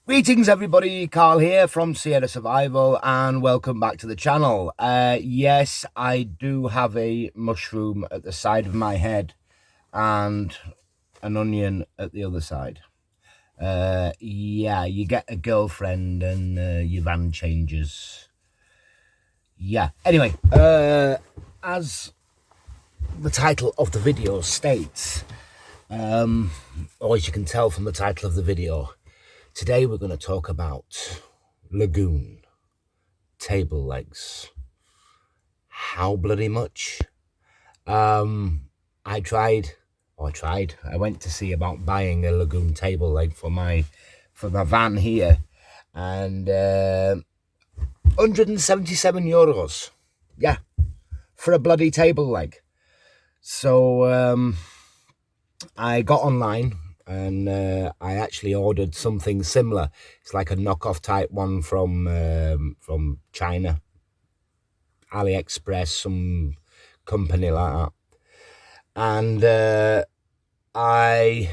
Greetings everybody, Carl here from Sierra Survival and welcome back to the channel. Yes, I do have a mushroom at the side of my head and an onion at the other side. Yeah, you get a girlfriend and your van changes. Yeah, anyway, as the title of the video states, or as you can tell from the title of the video, today we're going to talk about Lagoon table legs. How bloody much? I went to see about buying a Lagoon table leg for my van here, and €177. Yeah, for a bloody table leg. So I got online and I actually ordered something similar. It's like a knockoff type one from China, AliExpress, some company like that. And I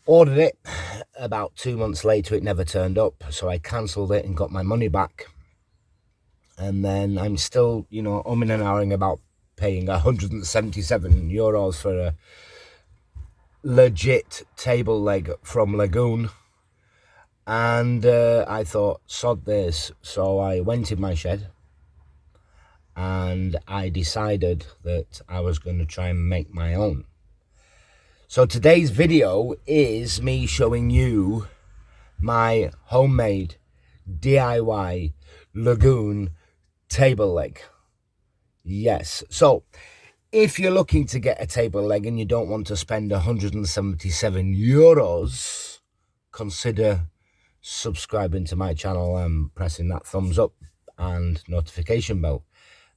ordered it. About 2 months later, it never turned up, so I cancelled it and got my money back. And then I'm still, umming and ahhing about paying €177 for a legit table leg from Lagoon. And I thought, sod this. So I went in my shed and I decided that I was going to try and make my own. So today's video is me showing you my homemade DIY Lagoon table leg. Yes, so if you're looking to get a table leg and you don't want to spend €177, consider subscribing to my channel and pressing that thumbs up and notification bell.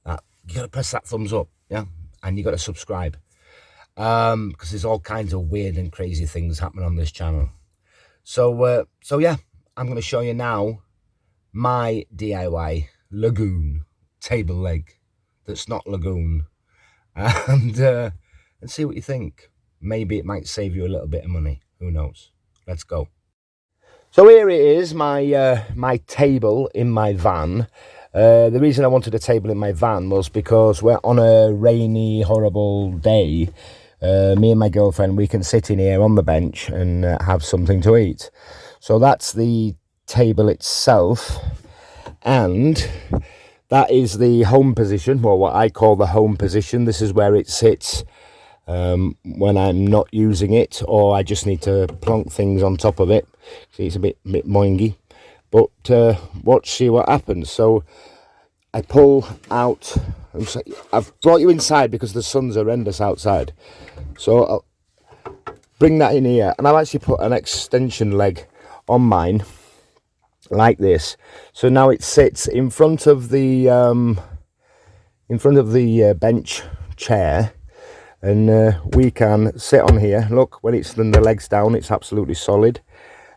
You got to press that thumbs up, yeah, and you got to subscribe, because there's all kinds of weird and crazy things happening on this channel. So yeah, I'm going to show you now my DIY Lagoon table leg that's not Lagoon, and see what you think. Maybe it might save you a little bit of money. Who knows? Let's go. So here it is, my table in my van. The reason I wanted a table in my van was because we're on a rainy, horrible day. Me and my girlfriend, we can sit in here on the bench and have something to eat. So that's the table itself, and that is the home position, or what I call the home position. This is where it sits when I'm not using it, or I just need to plonk things on top of it. See, it's a bit moingy, but watch, see what happens. So I pull out. I've brought you inside because the sun's horrendous outside, so I'll bring that in here, and I've actually put an extension leg on mine like this. So now it sits in front of the bench chair, and we can sit on here. Look, when it's then the legs down, it's absolutely solid,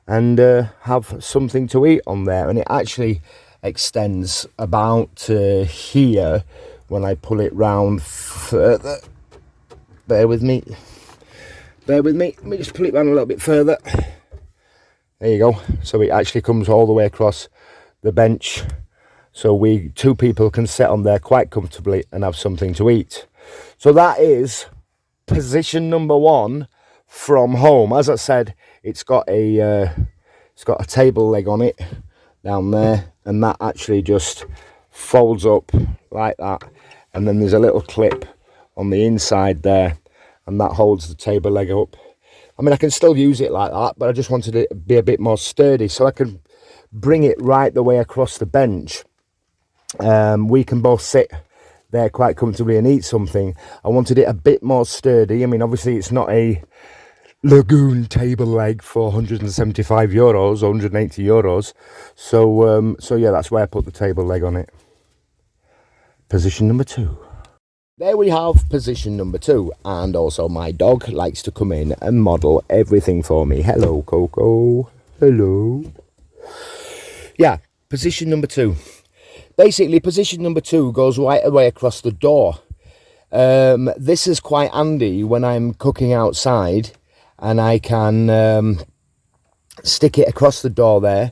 and have something to eat on there. And it actually extends about here when I pull it round further. Bear with me, let me just pull it round a little bit further. There you go. So it actually comes all the way across the bench, so two people can sit on there quite comfortably and have something to eat. So that is position number one from home. As I said, it's got a table leg on it down there, and that actually just folds up like that, and then there's a little clip on the inside there, and that holds the table leg up. I mean, I can still use it like that, but I just wanted it to be a bit more sturdy so I can bring it right the way across the bench. We can both sit there quite comfortably and eat something. I wanted it a bit more sturdy. I mean, obviously it's not a Lagoon table leg for €175 or €180. So yeah, that's why I put the table leg on it. Position number two. There we have position number two, and also my dog likes to come in and model everything for me. Hello, Coco. Hello. Yeah, position number two. Basically, position number two goes right away across the door. This is quite handy when I'm cooking outside, and I can stick it across the door there.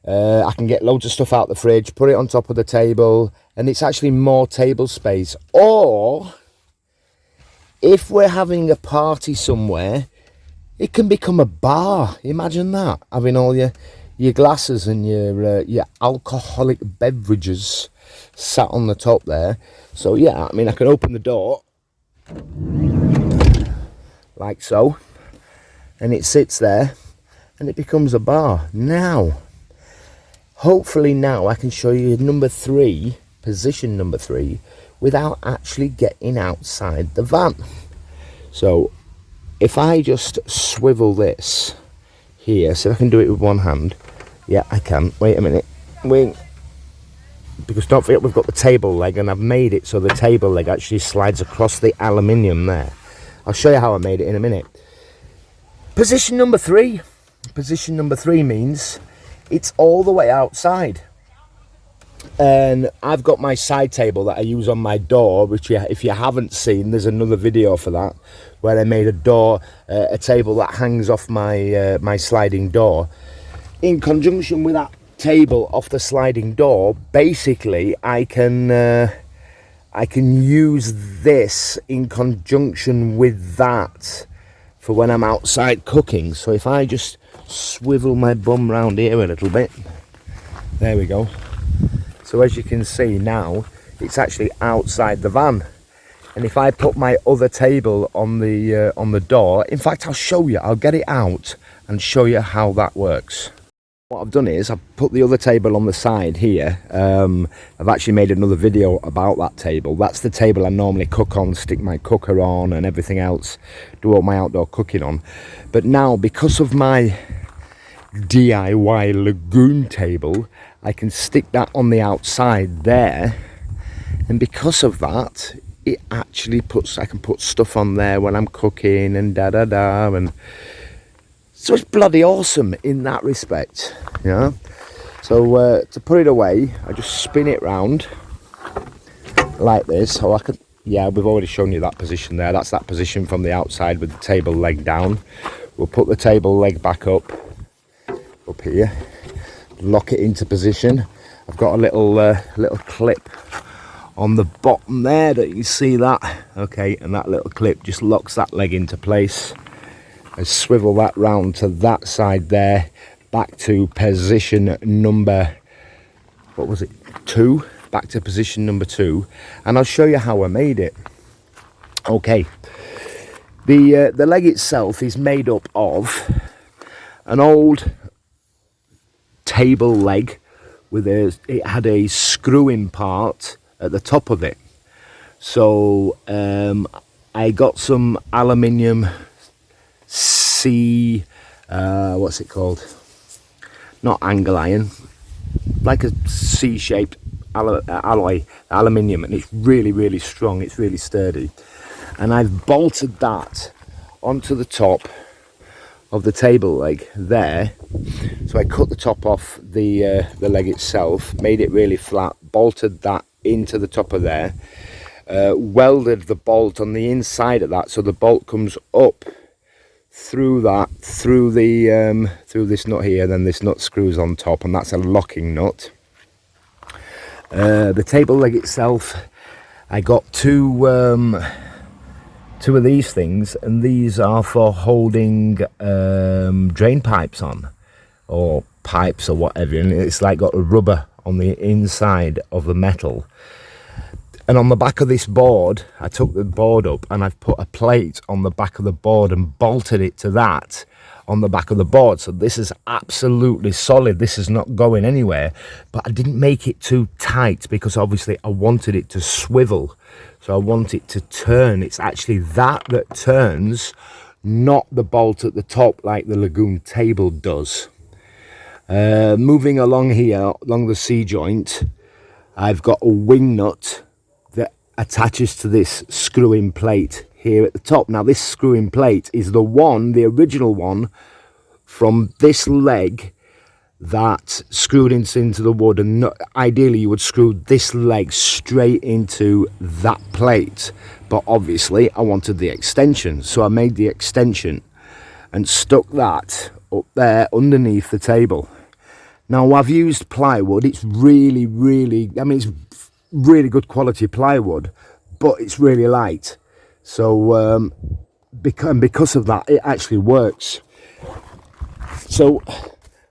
I can get loads of stuff out the fridge, put it on top of the table, and it's actually more table space. Or if we're having a party somewhere, it can become a bar. Imagine that, having all your glasses and your alcoholic beverages sat on the top there. So yeah, I mean, I can open the door like so, and it sits there, and it becomes a bar. Now, hopefully now I can show you number 3, position number 3, without actually getting outside the van. So if I just swivel this here, see if I can do it with one hand. Yeah, I can. Wait a minute. Wait. Because don't forget, we've got the table leg, and I've made it so the table leg actually slides across the aluminium there. I'll show you how I made it in a minute. Position number 3. Position number 3 means it's all the way outside. And I've got my side table that I use on my door, which if you haven't seen, there's another video for that, where I made a table that hangs off my my sliding door. In conjunction with that table off the sliding door, basically I can use this in conjunction with that for when I'm outside cooking. So if I just swivel my bum round here a little bit, there we go. So as you can see now, it's actually outside the van. And if I put my other table on the door, in fact, I'll show you. I'll get it out and show you how that works. What I've done is I've put the other table on the side here. I've actually made another video about that table. That's the table I normally cook on, stick my cooker on and everything else, do all my outdoor cooking on. But now, because of my DIY Lagoon table, I can stick that on the outside there, and because of that, it actually I can put stuff on there when I'm cooking and and so it's bloody awesome in that respect, yeah. So to put it away, I just spin it round like this. So I could, yeah, we've already shown you that position there. That's that position from the outside with the table leg down. We'll put the table leg back up here, lock it into position. I've got a little clip on the bottom there that you see that, okay, and that little clip just locks that leg into place. I swivel that round to that side there, back to position number, what was it, 2, back to position number 2, and I'll show you how I made it. Okay, the leg itself is made up of an old table leg with it had a screw-in part at the top of it. So I got some aluminium what's it called? Not angle iron, like a C-shaped alloy aluminium, and it's really strong. It's really sturdy, and I've bolted that onto the top of the table leg there. So I cut the top off the leg itself, made it really flat, bolted that into the top of there, welded the bolt on the inside of that, so the bolt comes up through that, through this nut here, then this nut screws on top, and that's a locking nut. The table leg itself, I got two of these things, and these are for holding drain pipes on, or pipes or whatever, and it's like got a rubber on the inside of the metal. And on the back of this board, I took the board up and I've put a plate on the back of the board and bolted it to that on the back of the board. So this is absolutely solid. This is not going anywhere. But I didn't make it too tight because obviously I wanted it to swivel. So I want it to turn. It's actually that turns, not the bolt at the top like the Lagoon table does. Moving along here, along the C-joint, I've got a wing nut that attaches to this screw-in plate here at the top. Now this screw-in plate is the original one from this leg that screwed into the wood, and ideally you would screw this leg straight into that plate, but obviously I wanted the extension, so I made the extension and stuck that up there underneath the table. Now I've used plywood. It's really, I mean, it's really good quality plywood, but it's really light. So because of that, it actually works. So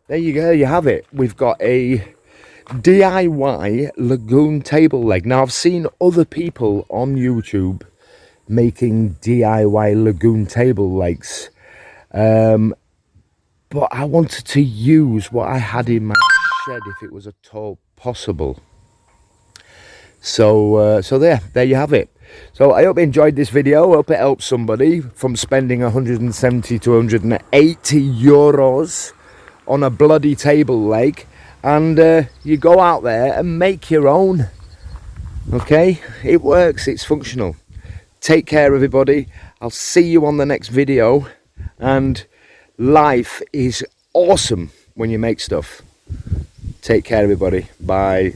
there you go, you have it. We've got a DIY lagoon table leg. Now I've seen other people on YouTube making DIY lagoon table legs, but I wanted to use what I had in my shed if it was at all possible. So there you have it. So I hope you enjoyed this video. I hope it helps somebody from spending 170 to 180 euros on a bloody table leg, and you go out there and make your own. Okay, it works, it's functional. Take care, everybody. I'll see you on the next video, and life is awesome when you make stuff. Take care, everybody. Bye.